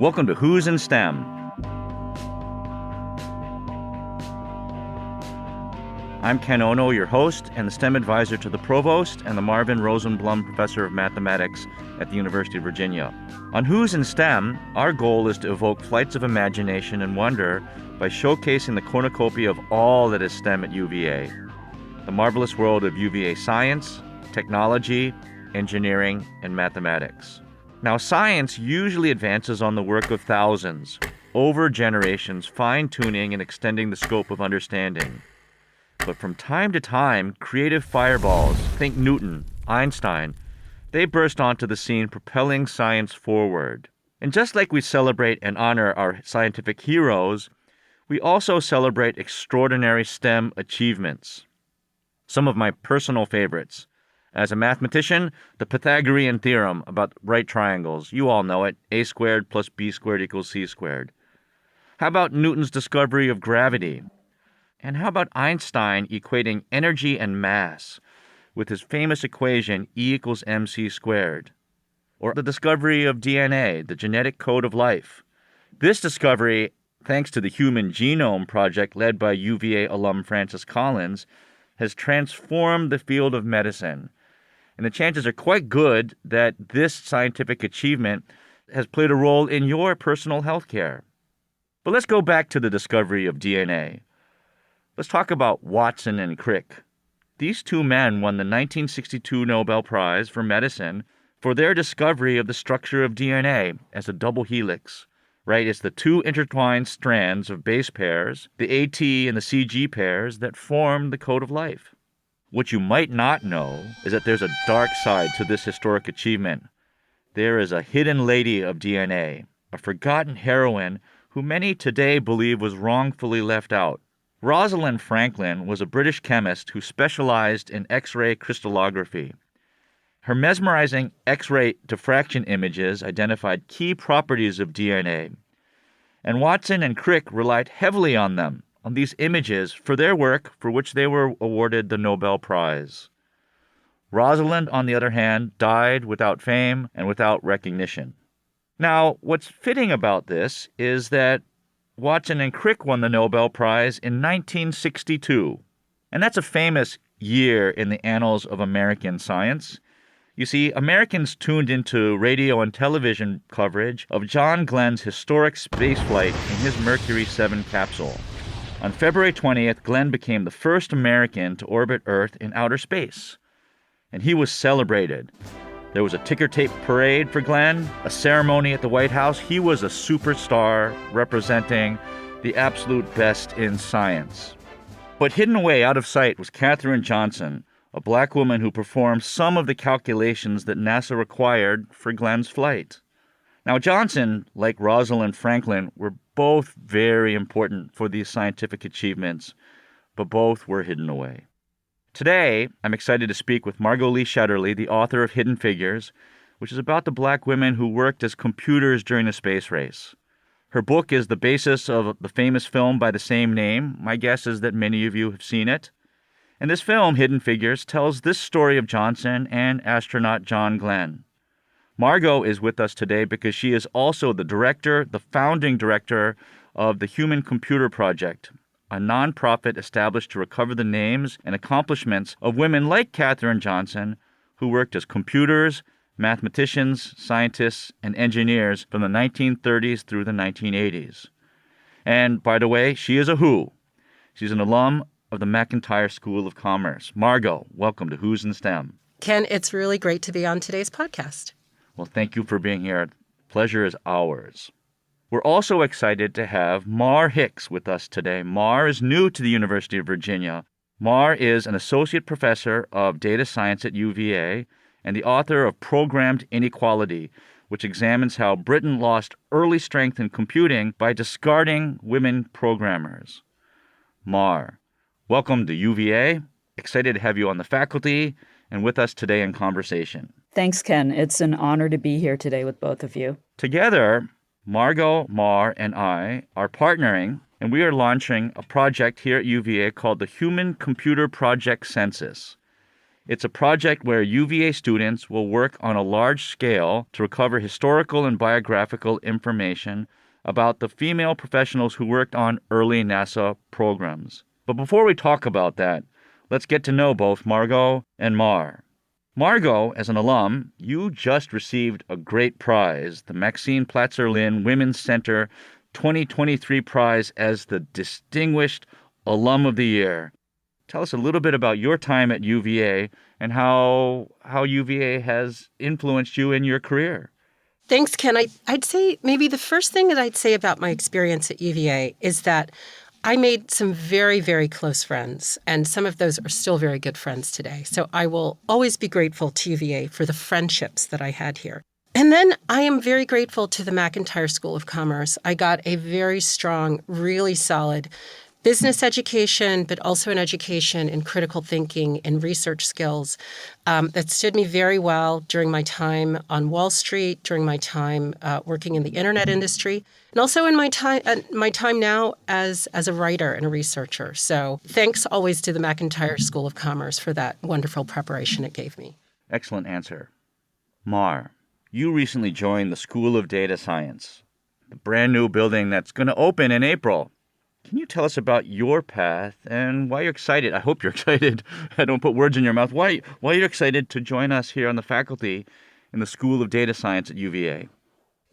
Welcome to Who's in STEM. I'm Ken Ono, your host and the STEM advisor to the Provost and the Marvin Rosenblum Professor of Mathematics at the University of Virginia. On Who's in STEM, our goal is to evoke flights of imagination and wonder by showcasing the cornucopia of all that is STEM at UVA. The marvelous world of UVA science, technology, engineering, and mathematics. Now, science usually advances on the work of thousands, over generations, fine-tuning and extending the scope of understanding. But from time to time, creative fireballs, think Newton, Einstein, they burst onto the scene, propelling science forward. And just like we celebrate and honor our scientific heroes, we also celebrate extraordinary STEM achievements. Some of my personal favorites. As a mathematician, the Pythagorean theorem about right triangles. You all know it. A squared plus b squared equals c squared. How about Newton's discovery of gravity? And how about Einstein equating energy and mass with his famous equation E equals mc squared? Or the discovery of DNA, the genetic code of life. This discovery, thanks to the Human Genome Project led by UVA alum Francis Collins, has transformed the field of medicine. And the chances are quite good that this scientific achievement has played a role in your personal health care. But let's go back to the discovery of DNA. Let's talk about Watson and Crick. These two men won the 1962 Nobel Prize for Medicine for their discovery of the structure of DNA as a double helix. Right? It's the two intertwined strands of base pairs, the AT and the CG pairs, that form the code of life. What you might not know is that there's a dark side to this historic achievement. There is a hidden lady of DNA, a forgotten heroine who many today believe was wrongfully left out. Rosalind Franklin was a British chemist who specialized in X-ray crystallography. Her mesmerizing X-ray diffraction images identified key properties of DNA, and Watson and Crick relied heavily on them, on these images, for their work for which they were awarded the Nobel Prize. Rosalind, on the other hand, died without fame and without recognition. Now, what's fitting about this is that Watson and Crick won the Nobel Prize in 1962, and that's a famous year in the annals of American science. You see, Americans tuned into radio and television coverage of John Glenn's historic spaceflight in his Mercury 7 capsule. On February 20th, Glenn became the first American to orbit Earth in outer space, and he was celebrated. There was a ticker tape parade for Glenn, a ceremony at the White House. He was a superstar representing the absolute best in science. But hidden away out of sight was Katherine Johnson, a black woman who performed some of the calculations that NASA required for Glenn's flight. Now, Johnson, like Rosalind Franklin, were both very important for these scientific achievements, but both were hidden away. Today, I'm excited to speak with Margot Shetterly, the author of Hidden Figures, which is about the black women who worked as computers during the space race. Her book is the basis of the famous film by the same name. My guess is that many of you have seen it. And this film, Hidden Figures, tells this story of Johnson and astronaut John Glenn. Margot is with us today because she is also the founding director of the Human Computer Project, a nonprofit established to recover the names and accomplishments of women like Katherine Johnson, who worked as computers, mathematicians, scientists, and engineers from the 1930s through the 1980s. And, by the way, she is a Who. She's an alum of the McIntire School of Commerce. Margot, welcome to Who's in STEM. Ken, it's really great to be on today's podcast. Well, thank you for being here. Pleasure is ours. We're also excited to have Mar Hicks with us today. Mar is new to the University of Virginia. Mar is an associate professor of data science at UVA and the author of Programmed Inequality, which examines how Britain lost early strength in computing by discarding women programmers. Mar, welcome to UVA. Excited to have you on the faculty and with us today in conversation. Thanks, Ken. It's an honor to be here today with both of you. Together, Margot, Mar, and I are partnering, and we are launching a project here at UVA called the Human Computer Project Census. It's a project where UVA students will work on a large scale to recover historical and biographical information about the female professionals who worked on early NASA programs. But before we talk about that, let's get to know both Margot and Mar. Margot, as an alum, you just received a great prize, the Maxine Platzer-Lynn Women's Center 2023 prize as the Distinguished Alum of the Year. Tell us a little bit about your time at UVA and how UVA has influenced you in your career. Thanks, Ken. I'd say maybe the first thing that I'd say about my experience at UVA is that I made some very, very close friends, and some of those are still very good friends today. So I will always be grateful to UVA for the friendships that I had here. And then I am very grateful to the McIntire School of Commerce. I got a very strong, really solid business education, but also an education in critical thinking and research skills that stood me very well during my time on Wall Street, during my time working in the internet industry, and also in my time now as a writer and a researcher. So thanks always to the McIntire School of Commerce for that wonderful preparation it gave me. Excellent answer. Mar, you recently joined the School of Data Science, the brand new building that's going to open in April. Can you tell us about your path and why you're excited? I hope you're excited. I don't put words in your mouth. Why you're excited to join us here on the faculty in the School of Data Science at UVA?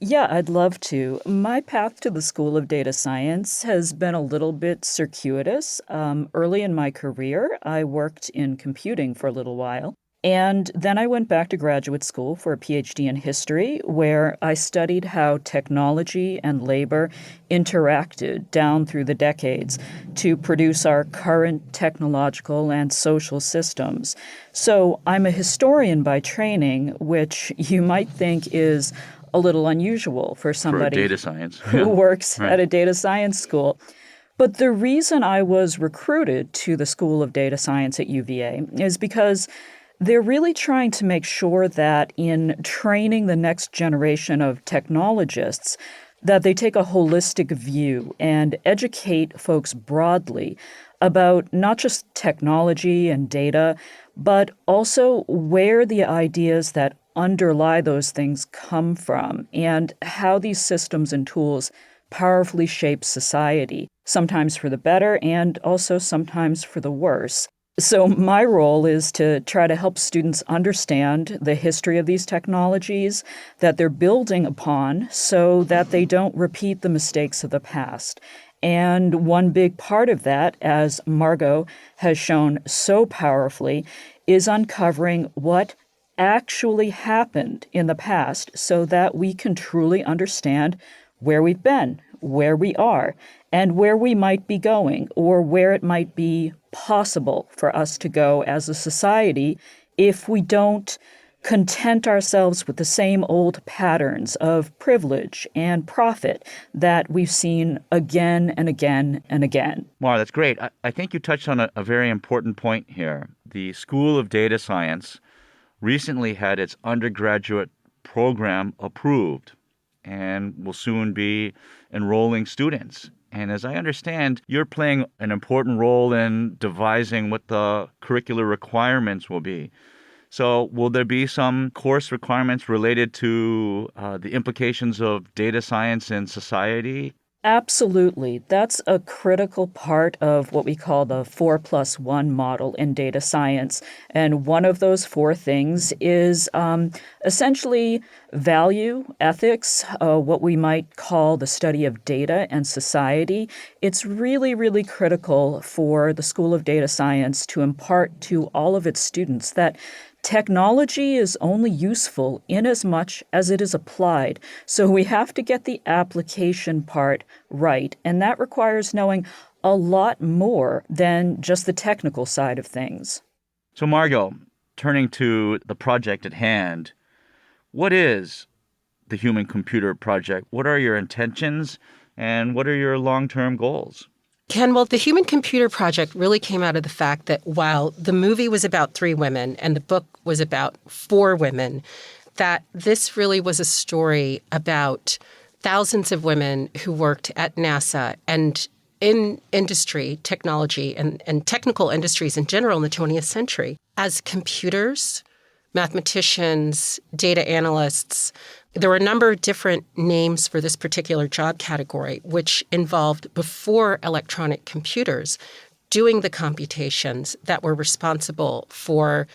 Yeah, I'd love to. My path to the School of Data Science has been a little bit circuitous. Early in my career, I worked in computing for a little while. And then I went back to graduate school for a PhD in history, where I studied how technology and labor interacted down through the decades to produce our current technological and social systems. So I'm a historian by training, which you might think is a little unusual for somebody for data science. who works Right. at a data science school. But the reason I was recruited to the School of Data Science at UVA is because they're really trying to make sure that in training the next generation of technologists, that they take a holistic view and educate folks broadly about not just technology and data, but also where the ideas that underlie those things come from and how these systems and tools powerfully shape society, sometimes for the better and also sometimes for the worse. So my role is to try to help students understand the history of these technologies that they're building upon so that they don't repeat the mistakes of the past. And one big part of that, as Margot has shown so powerfully, is uncovering what actually happened in the past so that we can truly understand where we've been, where we are, and where we might be going, or where it might be possible for us to go as a society if we don't content ourselves with the same old patterns of privilege and profit that we've seen again and again and again. Mar, that's great. I think you touched on a very important point here. The School of Data Science recently had its undergraduate program approved and will soon be enrolling students. And as I understand, you're playing an important role in devising what the curricular requirements will be. So will there be some course requirements related to the implications of data science in society? Absolutely. That's a critical part of what we call the 4+1 model in data science. And one of those four things is essentially value, ethics, what we might call the study of data and society. It's really, really critical for the School of Data Science to impart to all of its students that technology is only useful in as much as it is applied. So we have to get the application part right. And that requires knowing a lot more than just the technical side of things. So Margot, turning to the project at hand, what is the Human Computer Project? What are your intentions and what are your long-term goals? Ken, well, the Human Computer Project really came out of the fact that while the movie was about 3 women and the book was about 4 women, that this really was a story about thousands of women who worked at NASA and in industry, technology, and technical industries in general in the 20th century as computers, mathematicians, data analysts. There were a number of different names for this particular job category, which involved, before electronic computers, doing the computations that were responsible for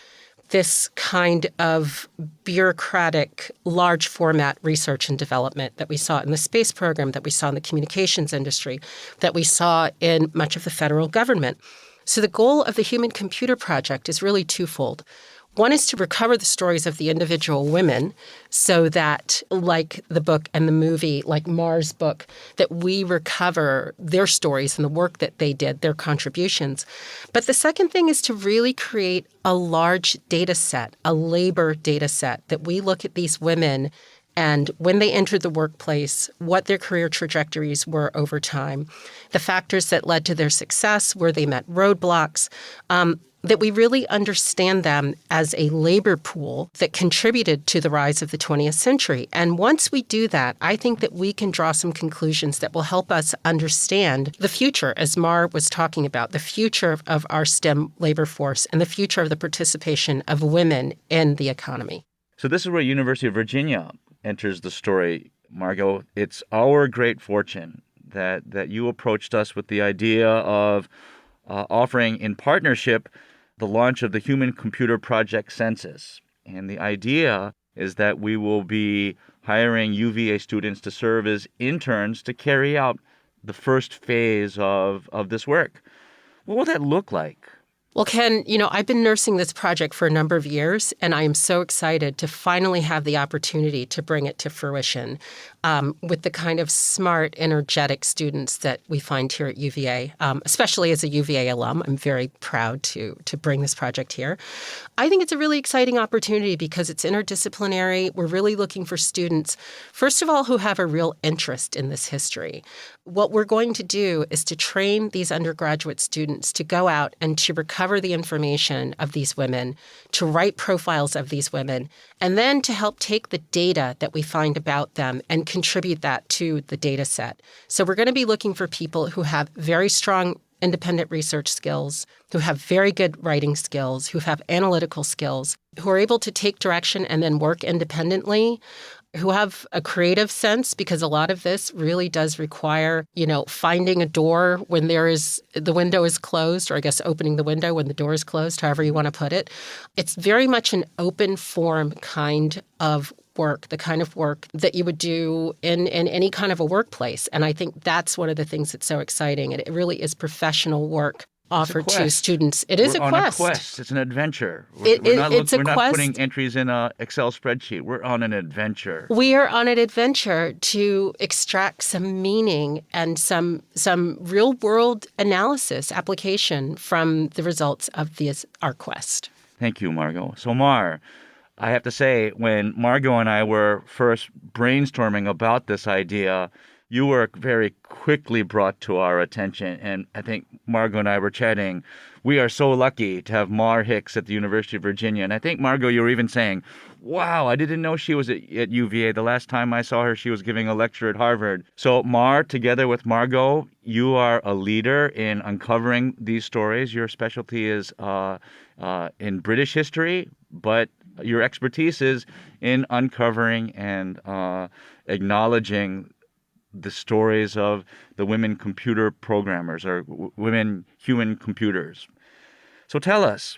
this kind of bureaucratic, large format research and development that we saw in the space program, that we saw in the communications industry, that we saw in much of the federal government. So the goal of the Human Computer Project is really twofold. One is to recover the stories of the individual women so that, like the book and the movie, like Mar's book, that we recover their stories and the work that they did, their contributions. But the second thing is to really create a large data set, a labor data set, that we look at these women and when they entered the workplace, what their career trajectories were over time, the factors that led to their success, where they met roadblocks, that we really understand them as a labor pool that contributed to the rise of the 20th century. And once we do that, I think that we can draw some conclusions that will help us understand the future, as Mar was talking about, the future of our STEM labor force and the future of the participation of women in the economy. So this is where University of Virginia enters the story, Margot. It's our great fortune that you approached us with the idea of offering in partnership the launch of the Human Computer Project Census. And the idea is that we will be hiring UVA students to serve as interns to carry out the first phase of this work. What will that look like? Well, Ken, I've been nursing this project for a number of years, and I am so excited to finally have the opportunity to bring it to fruition with the kind of smart, energetic students that we find here at UVA, especially as a UVA alum. I'm very proud to bring this project here. I think it's a really exciting opportunity because it's interdisciplinary. We're really looking for students, first of all, who have a real interest in this history. What we're going to do is to train these undergraduate students to go out and to recover the information of these women, to write profiles of these women, and then to help take the data that we find about them and contribute that to the data set. So we're going to be looking for people who have very strong independent research skills, who have very good writing skills, who have analytical skills, who are able to take direction and then work independently, who have a creative sense, because a lot of this really does require, finding a door when the window is closed, or I guess opening the window when the door is closed, however you want to put it. It's very much an open form kind of work, the kind of work that you would do in any kind of a workplace. And I think that's one of the things that's so exciting. It really is professional work offered to students. It is a quest. On a quest. It's an adventure. We're not putting entries in an Excel spreadsheet. We're on an adventure. We are on an adventure to extract some meaning and some real-world analysis application from the results of our quest. Thank you, Margot. So, Mar, I have to say, when Margot and I were first brainstorming about this idea, you were very quickly brought to our attention. And I think Margot and I were chatting. We are so lucky to have Mar Hicks at the University of Virginia. And I think, Margot, you were even saying, wow, I didn't know she was at UVA. The last time I saw her, she was giving a lecture at Harvard. So Mar, together with Margot, you are a leader in uncovering these stories. Your specialty is in British history, but your expertise is in uncovering and acknowledging the stories of the women computer programmers or women human computers. So tell us,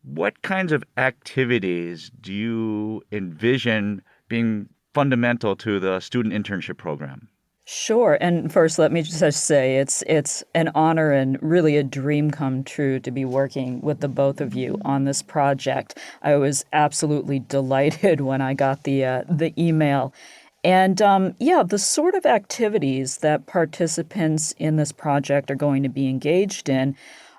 what kinds of activities do you envision being fundamental to the student internship program? Sure. And first, let me just say it's an honor and really a dream come true to be working with the both of you on this project. I was absolutely delighted when I got the email. And the sort of activities that participants in this project are going to be engaged in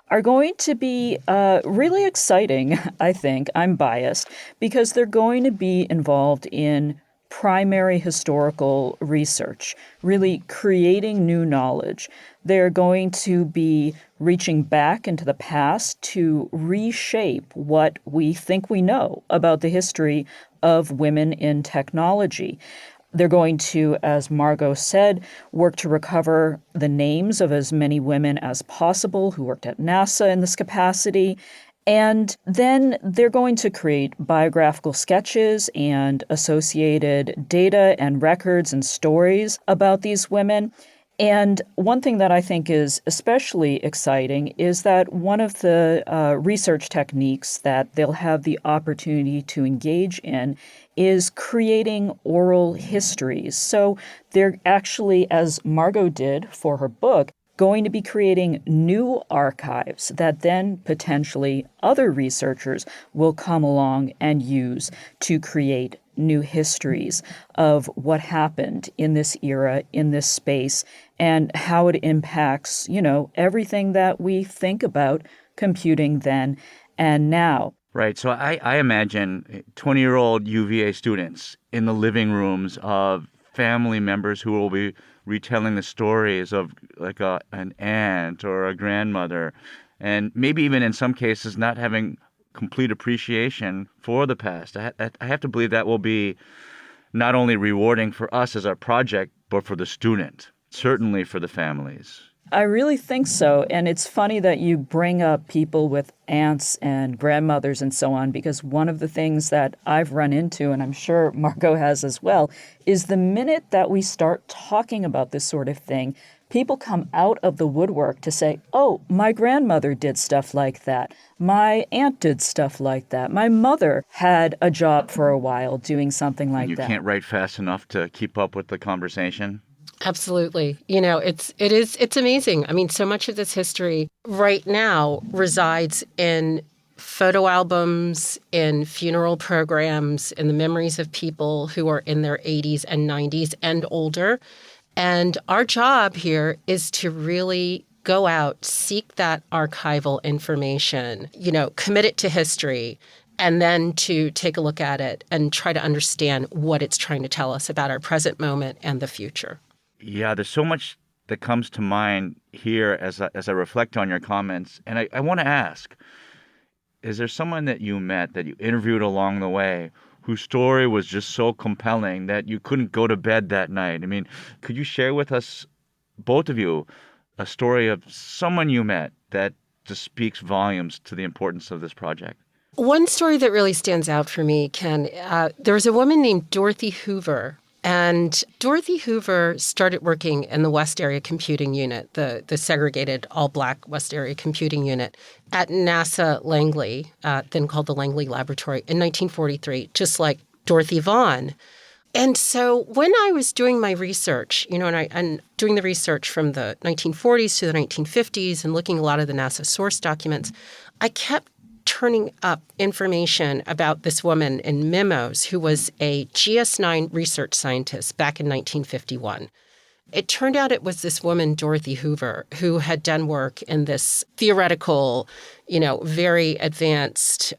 are going to be really exciting, I think. I'm biased because they're going to be involved in primary historical research, really creating new knowledge. They're going to be reaching back into the past to reshape what we think we know about the history of women in technology. They're going to, as Margot said, work to recover the names of as many women as possible who worked at NASA in this capacity. And then they're going to create biographical sketches and associated data and records and stories about these women. And one thing that I think is especially exciting is that one of the research techniques that they'll have the opportunity to engage in is creating oral histories. So they're actually, as Margot did for her book, going to be creating new archives that then potentially other researchers will come along and use to create new histories of what happened in this era, in this space, and how it impacts, everything that we think about computing then and now. Right. So I imagine 20-year-old UVA students in the living rooms of family members who will be retelling the stories of like an aunt or a grandmother, and maybe even in some cases not having complete appreciation for the past. I have to believe that will be not only rewarding for us as our project, but for the student, certainly for the families. I really think so. And it's funny that you bring up people with aunts and grandmothers and so on, because one of the things that I've run into, and I'm sure Margot has as well, is the minute that we start talking about this sort of thing, people come out of the woodwork to say, oh, my grandmother did stuff like that. My aunt did stuff like that. My mother had a job for a while doing something like that. You can't write fast enough to keep up with the conversation. Absolutely. It's amazing. I mean, so much of this history right now resides in photo albums, in funeral programs, in the memories of people who are in their 80s and 90s and older. And our job here is to really go out, seek that archival information, commit it to history, and then to take a look at it and try to understand what it's trying to tell us about our present moment and the future. Yeah, there's so much that comes to mind here as I reflect on your comments. And I want to ask, is there someone that you met, that you interviewed along the way, whose story was just so compelling that you couldn't go to bed that night? I mean, could you share with us, both of you, a story of someone you met that just speaks volumes to the importance of this project? One story that really stands out for me, Ken, there was a woman named Dorothy Hoover. And Dorothy Hoover started working in the West Area Computing Unit, the segregated all-black West Area Computing Unit at NASA Langley, then called the Langley Laboratory, in 1943, just like Dorothy Vaughan. And so when I was doing my research, and doing the research from the 1940s to the 1950s and looking at a lot of the NASA source documents, I kept turning up information about this woman in memos who was a GS9 research scientist back in 1951. It turned out it was this woman, Dorothy Hoover, who had done work in this theoretical, very advanced,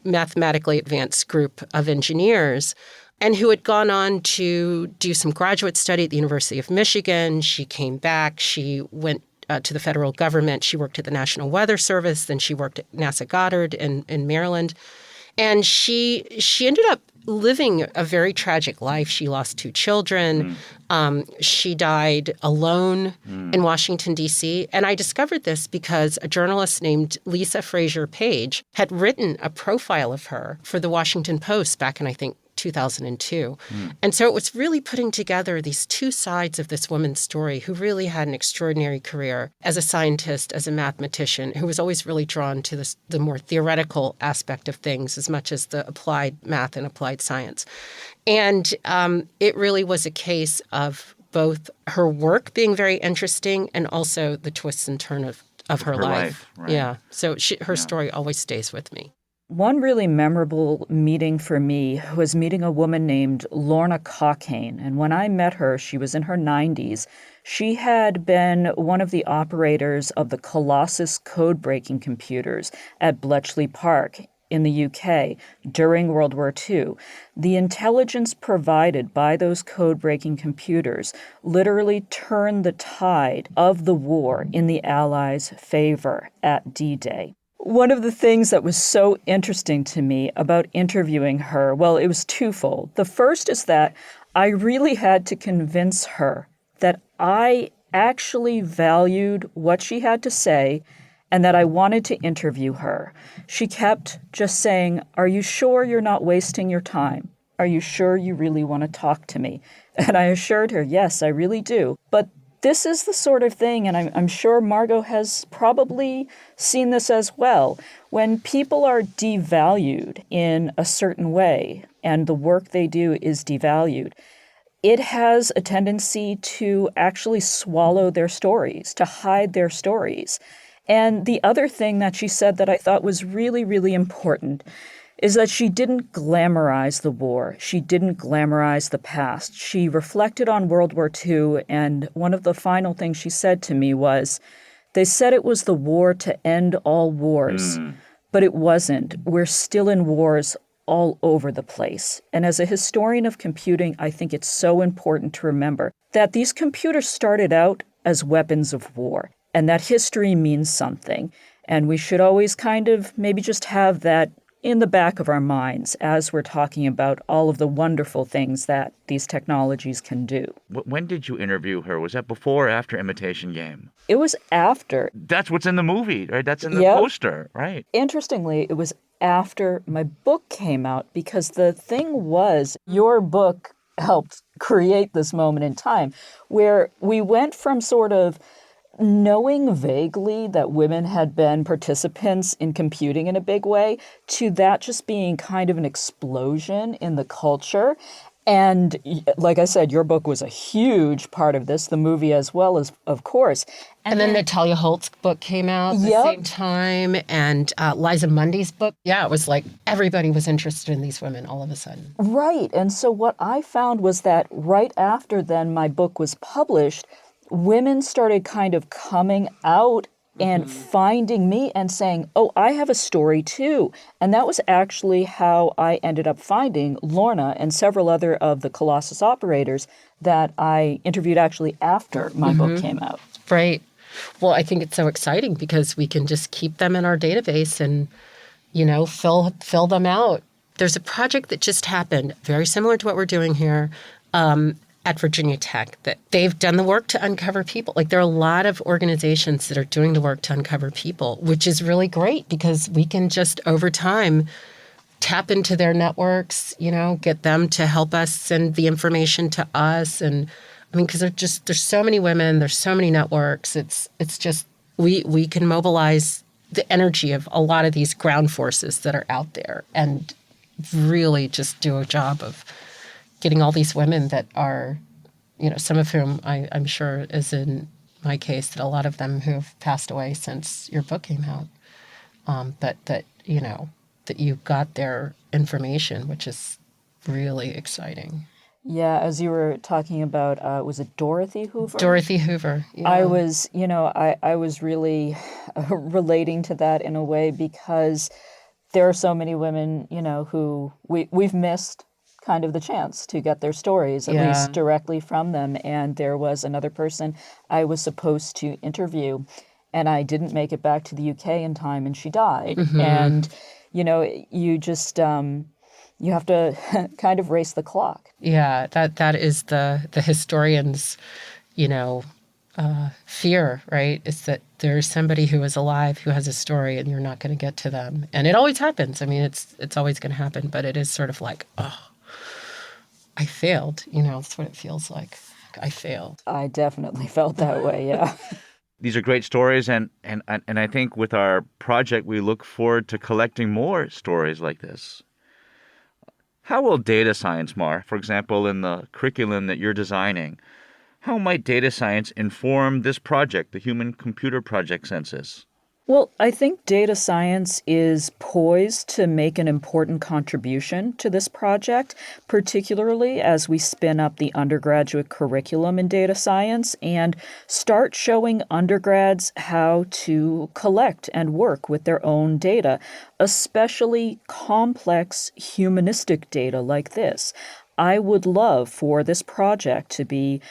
mathematically advanced group of engineers, and who had gone on to do some graduate study at the University of Michigan. She came back. She went to the federal government. She worked at the National Weather Service. Then she worked at NASA Goddard in Maryland. And she ended up living a very tragic life. She lost 2 children. She died alone in Washington, D.C. And I discovered this because a journalist named Lisa Fraser Page had written a profile of her for the Washington Post back in, I think, 2002. And so it was really putting together these two sides of this woman's story who really had an extraordinary career as a scientist, as a mathematician, who was always really drawn to the more theoretical aspect of things as much as the applied math and applied science. And it really was a case of both her work being very interesting and also the twists and turns of her life. Right. Yeah. So her story always stays with me. One really memorable meeting for me was meeting a woman named Lorna Cockayne. And when I met her, she was in her 90s. She had been one of the operators of the Colossus code-breaking computers at Bletchley Park in the UK during World War II. The intelligence provided by those code-breaking computers literally turned the tide of the war in the Allies' favor at D-Day. One of the things that was so interesting to me about interviewing her, well, it was twofold. The first is that I really had to convince her that I actually valued what she had to say and that I wanted to interview her. She kept just saying, "Are you sure you're not wasting your time? Are you sure you really want to talk to me?" And I assured her, yes, I really do. But this is the sort of thing, and I'm sure Margot has probably seen this as well. When people are devalued in a certain way and the work they do is devalued, it has a tendency to actually swallow their stories, to hide their stories. And the other thing that she said that I thought was really, really important is that she didn't glamorize the war. She didn't glamorize the past. She reflected on World War II, and one of the final things she said to me was, "They said it was the war to end all wars, but it wasn't. We're still in wars all over the place." And as a historian of computing, I think it's so important to remember that these computers started out as weapons of war, and that history means something. And we should always kind of maybe just have that in the back of our minds as we're talking about all of the wonderful things that these technologies can do. When did you interview her? Was that before or after Imitation Game? It was after. That's what's in the movie, right? That's in the Yep. poster, right? Interestingly, it was after my book came out because the thing was, your book helped create this moment in time where we went from sort of knowing vaguely that women had been participants in computing in a big way to that just being kind of an explosion in the culture. And like I said, your book was a huge part of this, the movie as well as, of course. And then Natalia Holt's book came out at the Yep. same time, and Liza Mundy's book. Yeah, it was like everybody was interested in these women all of a sudden. Right. And so what I found was that right after then my book was published, women started kind of coming out and finding me and saying, "Oh, I have a story too." And that was actually how I ended up finding Lorna and several other of the Colossus operators that I interviewed actually after my book came out. Right. Well, I think it's so exciting because we can just keep them in our database and, fill them out. There's a project that just happened, very similar to what we're doing here, at Virginia Tech, that they've done the work to uncover people. Like, there are a lot of organizations that are doing the work to uncover people, which is really great because we can just over time tap into their networks, get them to help us send the information to us. And because there's so many women, there's so many networks. It's just, we can mobilize the energy of a lot of these ground forces that are out there and really just do a job of getting all these women that are, some of whom I'm sure is in my case, that a lot of them who have passed away since your book came out, that you got their information, which is really exciting. Yeah, as you were talking about, was it Dorothy Hoover? Dorothy Hoover. Yeah. I was, I was really relating to that in a way because there are so many women, who we've missed kind of the chance to get their stories, at least directly from them. And there was another person I was supposed to interview, and I didn't make it back to the UK in time, and she died. And, you just, you have to kind of race the clock. Yeah, that is the historian's, fear, right? Is that there's somebody who is alive who has a story and you're not going to get to them. And it always happens. It's always going to happen, but it is sort of like, oh, I failed. That's what it feels like. I failed. I definitely felt that way, yeah. These are great stories, and I think with our project, we look forward to collecting more stories like this. How will data science, Mar, for example, in the curriculum that you're designing, how might data science inform this project, the Human Computer Project Census? Well, I think data science is poised to make an important contribution to this project, particularly as we spin up the undergraduate curriculum in data science and start showing undergrads how to collect and work with their own data, especially complex humanistic data like this. I would love for this project to be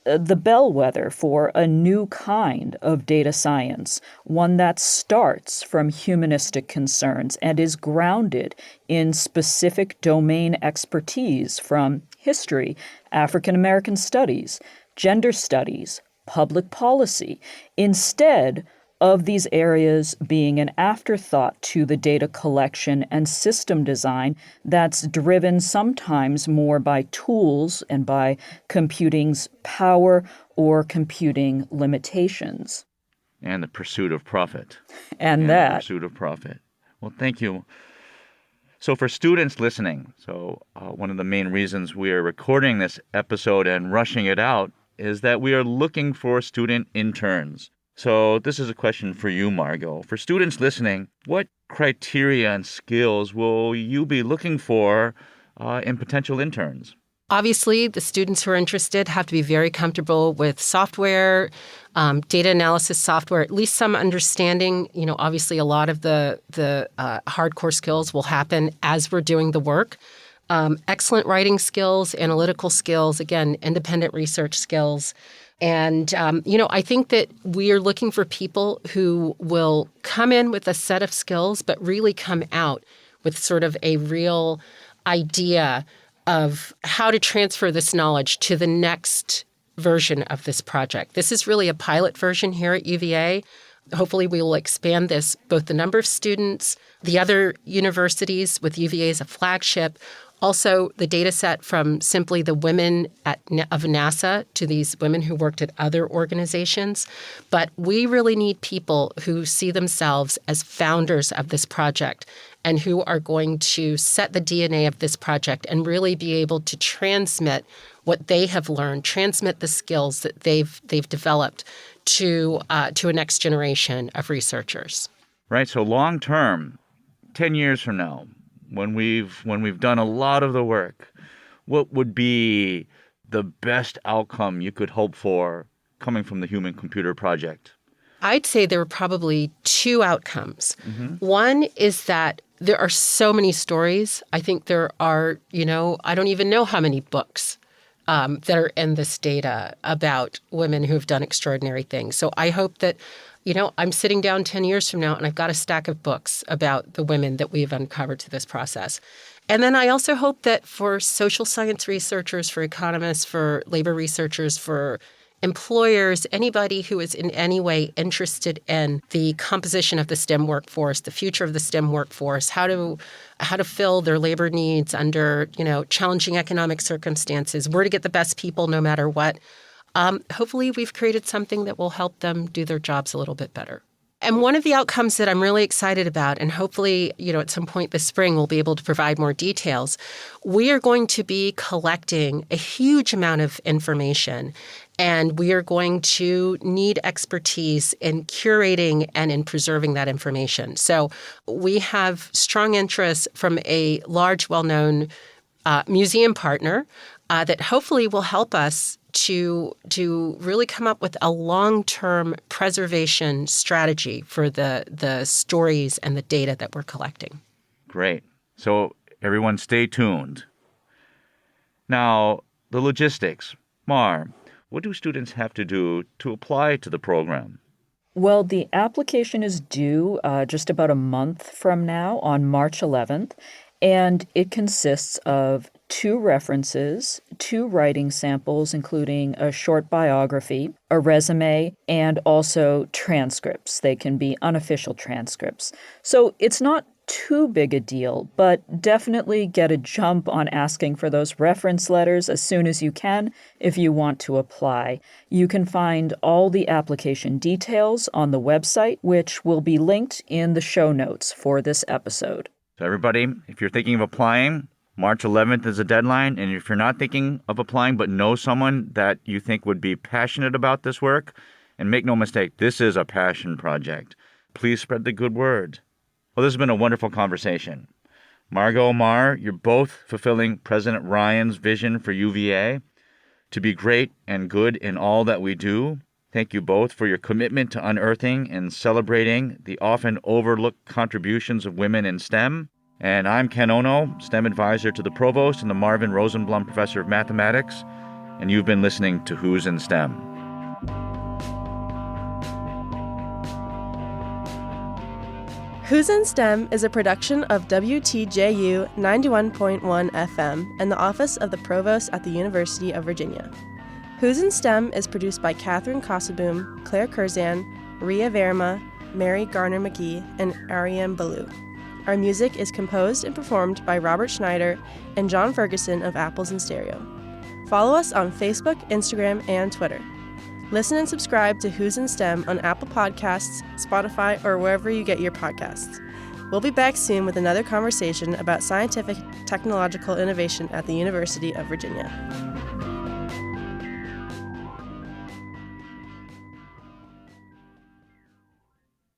the bellwether for a new kind of data science, one that starts from humanistic concerns and is grounded in specific domain expertise from history, African American studies, gender studies, public policy, instead of these areas being an afterthought to the data collection and system design that's driven sometimes more by tools and by computing's power or computing limitations. And the pursuit of profit. And The pursuit of profit. Well, thank you. So for students listening, one of the main reasons we are recording this episode and rushing it out is that we are looking for student interns. So this is a question for you, Margot. For students listening, what criteria and skills will you be looking for in potential interns? Obviously, the students who are interested have to be very comfortable with software, data analysis software, at least some understanding. Obviously, a lot of the hardcore skills will happen as we're doing the work. Excellent writing skills, analytical skills, again, independent research skills. And, I think that we are looking for people who will come in with a set of skills, but really come out with sort of a real idea of how to transfer this knowledge to the next version of this project. This is really a pilot version here at UVA. Hopefully we will expand this, both the number of students, the other universities with UVA as a flagship, also the data set from simply the women of NASA to these women who worked at other organizations. But we really need people who see themselves as founders of this project and who are going to set the DNA of this project and really be able to transmit what they have learned, transmit the skills that they've developed to a next generation of researchers. Right. So long term, 10 years from now, when we've done a lot of the work, what would be the best outcome you could hope for coming from the Human Computer Project? I'd say there are probably two outcomes. Mm-hmm. One is that there are so many stories. I think there are, I don't even know how many books that are in this data about women who have done extraordinary things. So I hope that, I'm sitting down 10 years from now and I've got a stack of books about the women that we've uncovered through this process. And then I also hope that for social science researchers, for economists, for labor researchers, for employers, anybody who is in any way interested in the composition of the STEM workforce, the future of the STEM workforce, how to fill their labor needs under, challenging economic circumstances, where to get the best people no matter what. Hopefully we've created something that will help them do their jobs a little bit better. And one of the outcomes that I'm really excited about, and hopefully, at some point this spring we'll be able to provide more details, we are going to be collecting a huge amount of information, and we are going to need expertise in curating and in preserving that information. So we have strong interest from a large, well-known museum partner that hopefully will help us to really come up with a long-term preservation strategy for the stories and the data that we're collecting. Great. So everyone stay tuned. Now, the logistics. Mar, what do students have to do to apply to the program? Well, the application is due just about a month from now on March 11th, and it consists of 2 references, 2 writing samples, including a short biography, a resume, and also transcripts. They can be unofficial transcripts. So it's not too big a deal, but definitely get a jump on asking for those reference letters as soon as you can if you want to apply. You can find all the application details on the website, which will be linked in the show notes for this episode. So everybody, if you're thinking of applying, March 11th is a deadline, and if you're not thinking of applying but know someone that you think would be passionate about this work, and make no mistake, this is a passion project, please spread the good word. Well, this has been a wonderful conversation. Margot, Mar, you're both fulfilling President Ryan's vision for UVA to be great and good in all that we do. Thank you both for your commitment to unearthing and celebrating the often overlooked contributions of women in STEM. And I'm Ken Ono, STEM advisor to the Provost and the Marvin Rosenblum Professor of Mathematics, and you've been listening to Who's in STEM. Who's in STEM is a production of WTJU 91.1 FM and the Office of the Provost at the University of Virginia. Who's in STEM is produced by Catherine Kossaboom, Claire Curzan, Ria Verma, Mary Garner-McGee, and Ariane Ballou. Our music is composed and performed by Robert Schneider and John Ferguson of Apples in Stereo. Follow us on Facebook, Instagram, and Twitter. Listen and subscribe to Who's in STEM on Apple Podcasts, Spotify, or wherever you get your podcasts. We'll be back soon with another conversation about scientific technological innovation at the University of Virginia.